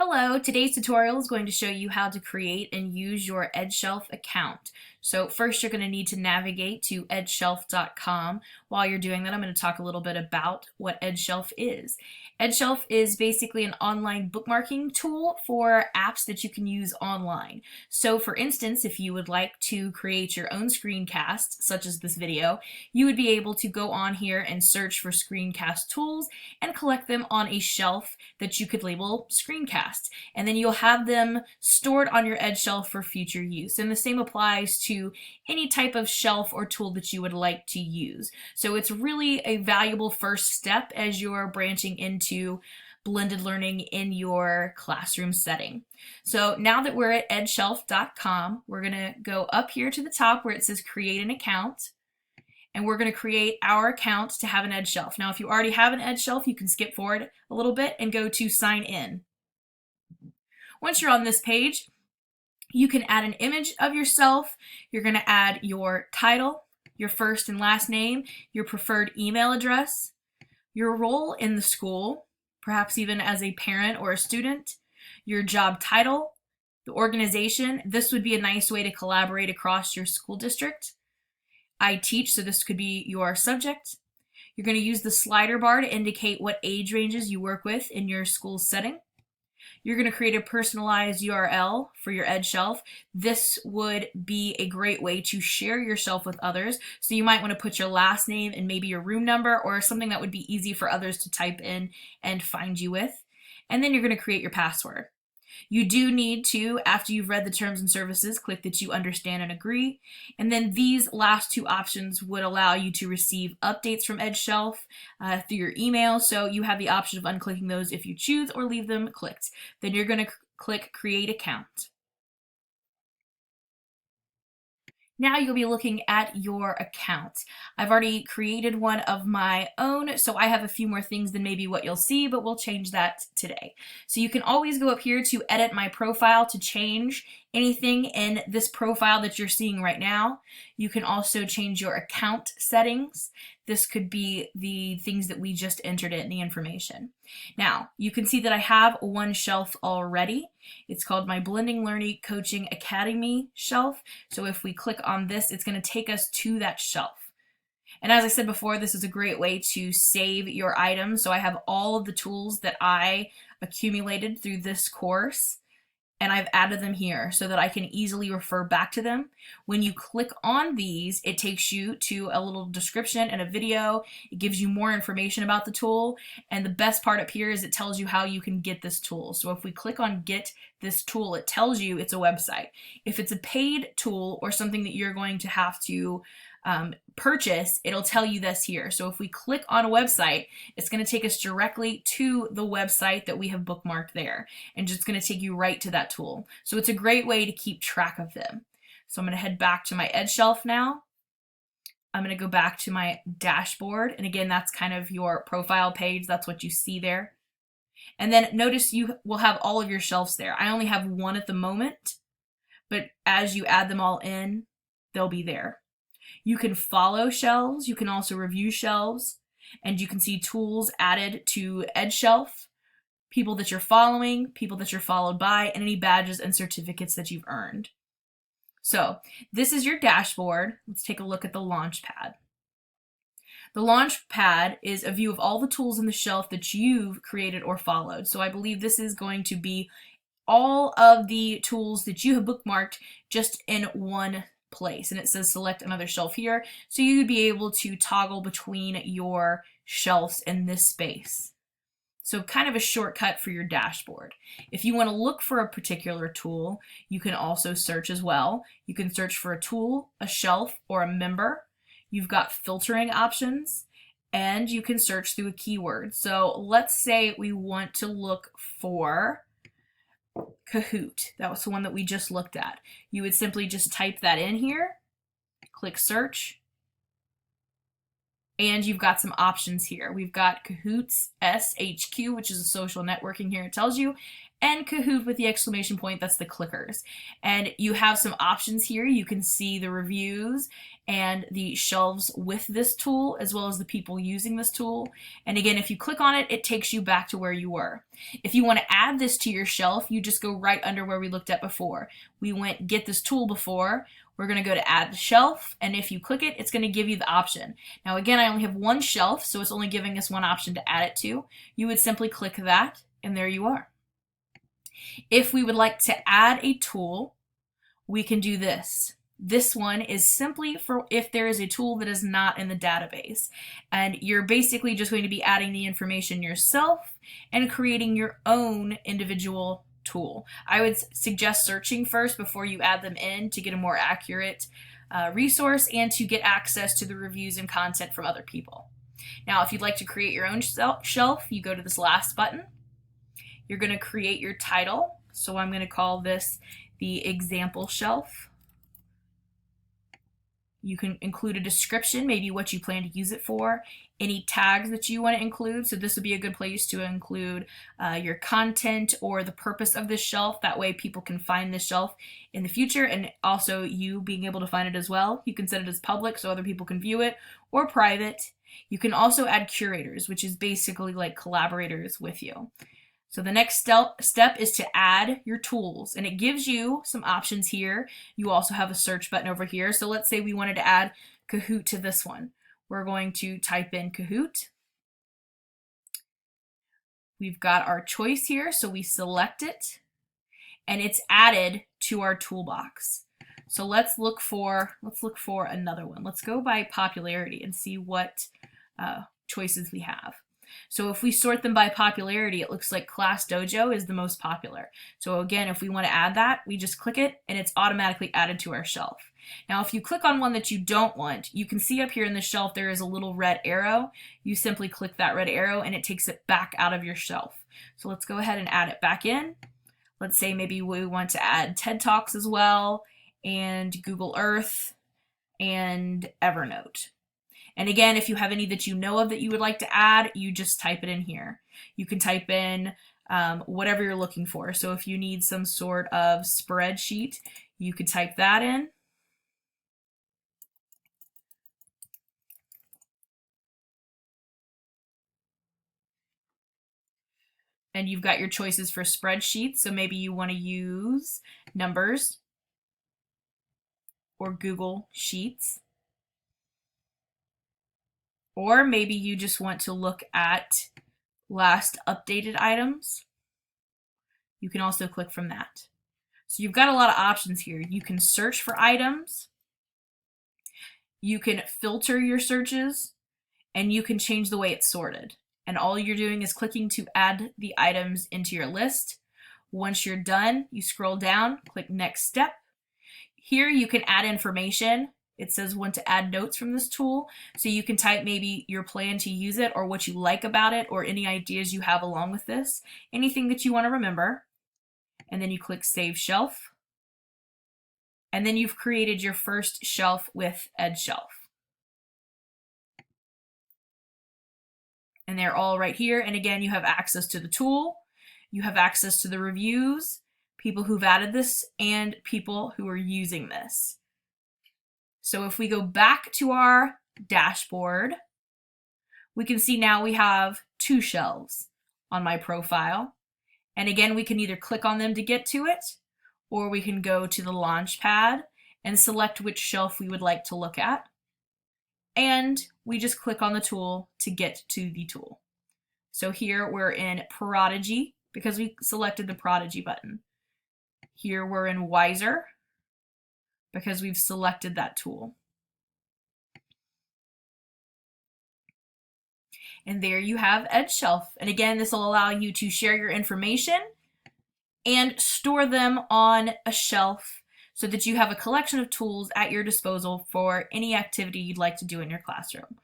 Hello, today's tutorial is going to show you how to create and use your EdShelf account. So first you're going to need to navigate to edshelf.com. While you're doing that, I'm going to talk a little bit about what EdShelf is. EdShelf is basically an online bookmarking tool for apps that you can use online. So for instance, if you would like to create your own screencast, such as this video, you would be able to go on here and search for screencast tools and collect them on a shelf that you could label screencast. And then you'll have them stored on your EdShelf for future use. And the same applies to any type of shelf or tool that you would like to use. So it's really a valuable first step as you're branching into blended learning in your classroom setting. So now that we're at edshelf.com, we're going to go up here to the top where it says create an account. And we're going to create our account to have an EdShelf. Now, if you already have an EdShelf, you can skip forward a little bit and go to sign in. Once you're on this page, you can add an image of yourself. You're going to add your title, your first and last name, your preferred email address, your role in the school, perhaps even as a parent or a student, your job title, the organization. This would be a nice way to collaborate across your school district. I teach, so this could be your subject. You're going to use the slider bar to indicate what age ranges you work with in your school setting. You're going to create a personalized URL for your EdShelf. This would be a great way to share your shelf with others. So you might want to put your last name and maybe your room number or something that would be easy for others to type in and find you with. And then you're going to create your password. You do need to, after you've read the terms and services, click that you understand and agree. And then these last two options would allow you to receive updates from EdShelf through your email. So you have the option of unclicking those if you choose or leave them clicked. Then you're going to click Create Account. Now you'll be looking at your account. I've already created one of my own, so I have a few more things than maybe what you'll see, but we'll change that today. So you can always go up here to edit my profile to change anything in this profile that you're seeing right now. You can also change your account settings. This could be the things that we just entered in the information. Now, you can see that I have one shelf already. It's called my Blended Learning Coaching Academy shelf. So if we click on this, it's going to take us to that shelf. And as I said before, this is a great way to save your items. So I have all of the tools that I accumulated through this course, and I've added them here so that I can easily refer back to them. When you click on these, it takes you to a little description and a video. It gives you more information about the tool. And the best part up here is it tells you how you can get this tool. So if we click on get this tool, it tells you it's a website. If it's a paid tool or something that you're going to have to purchase, it'll tell you this here. So if we click on a website, it's going to take us directly to the website that we have bookmarked there, and just going to take you right to that tool. So it's a great way to keep track of them. So I'm going to head back to my EdShelf now. I'm going to go back to my dashboard, and again, that's kind of your profile page. That's what you see there. And then notice you will have all of your shelves there. I only have one at the moment, but as you add them all in, they'll be there. You can follow shelves, you can also review shelves, and you can see tools added to EdShelf, people that you're following, people that you're followed by, and any badges and certificates that you've earned. So this is your dashboard. Let's take a look at the Launchpad. The Launchpad is a view of all the tools in the shelf that you've created or followed. So I believe this is going to be all of the tools that you have bookmarked just in one place, and it says select another shelf here, so you'd be able to toggle between your shelves in this space. So kind of a shortcut for your dashboard. If you want to look for a particular tool, you can also search as well. You can search for a tool, a shelf, or a member. You've got filtering options, and you can search through a keyword. So let's say we want to look for Kahoot. That was the one that we just looked at. You would simply just type that in here, click search, And you've got some options here. We've got Kahoots SHQ, which is a social networking here, it tells you, and Kahoot with the exclamation point, that's the clickers. And you have some options here. You can see the reviews and the shelves with this tool, as well as the people using this tool. And again, if you click on it, it takes you back to where you were. If you want to add this to your shelf, you just go right under where we looked at before. We went get this tool before. We're going to go to add the shelf, and if you click it, it's going to give you the option. Now again, I only have one shelf, so it's only giving us one option to add it to. You would simply click that, and there you are. If we would like to add a tool, we can do this. This one is simply for if there is a tool that is not in the database. And you're basically just going to be adding the information yourself and creating your own individual tool. I would suggest searching first before you add them in to get a more accurate resource and to get access to the reviews and content from other people. Now, if you'd like to create your own shelf, you go to this last button. You're going to create your title. So I'm going to call this the example shelf. You can include a description, maybe what you plan to use it for, any tags that you want to include. So this would be a good place to include your content or the purpose of this shelf. That way people can find this shelf in the future, and also you being able to find it as well. You can set it as public so other people can view it, or private. You can also add curators, which is basically like collaborators with you. So the next step is to add your tools, and it gives you some options here. You also have a search button over here. So let's say we wanted to add Kahoot to this one. We're going to type in Kahoot. We've got our choice here, so we select it, and it's added to our toolbox. So let's look for another one. Let's go by popularity and see what choices we have. So if we sort them by popularity, it looks like Class Dojo is the most popular. So again, if we want to add that, we just click it and it's automatically added to our shelf. Now, if you click on one that you don't want, you can see up here in the shelf there is a little red arrow. You simply click that red arrow and it takes it back out of your shelf. So let's go ahead and add it back in. Let's say maybe we want to add TED Talks as well, and Google Earth, and Evernote. And again, if you have any that you know of that you would like to add, you just type it in here. You can type in whatever you're looking for. So if you need some sort of spreadsheet, you could type that in. And you've got your choices for spreadsheets. So maybe you want to use Numbers or Google Sheets. Or maybe you just want to look at last updated items. You can also click from that. So you've got a lot of options here. You can search for items. You can filter your searches, and you can change the way it's sorted. And all you're doing is clicking to add the items into your list. Once you're done, you scroll down, click next step. Here you can add information. It says want to add notes from this tool. So you can type maybe your plan to use it or what you like about it or any ideas you have along with this, anything that you want to remember. And then you click Save Shelf. And then you've created your first shelf with EdShelf. And they're all right here. And again, you have access to the tool. You have access to the reviews, people who've added this, and people who are using this. So if we go back to our dashboard, we can see now we have two shelves on my profile. And again, we can either click on them to get to it, or we can go to the Launchpad and select which shelf we would like to look at. And we just click on the tool to get to the tool. So here we're in Prodigy because we selected the Prodigy button. Here we're in Wiser because we've selected that tool. And there you have EdShelf. And again, this will allow you to share your information and store them on a shelf so that you have a collection of tools at your disposal for any activity you'd like to do in your classroom.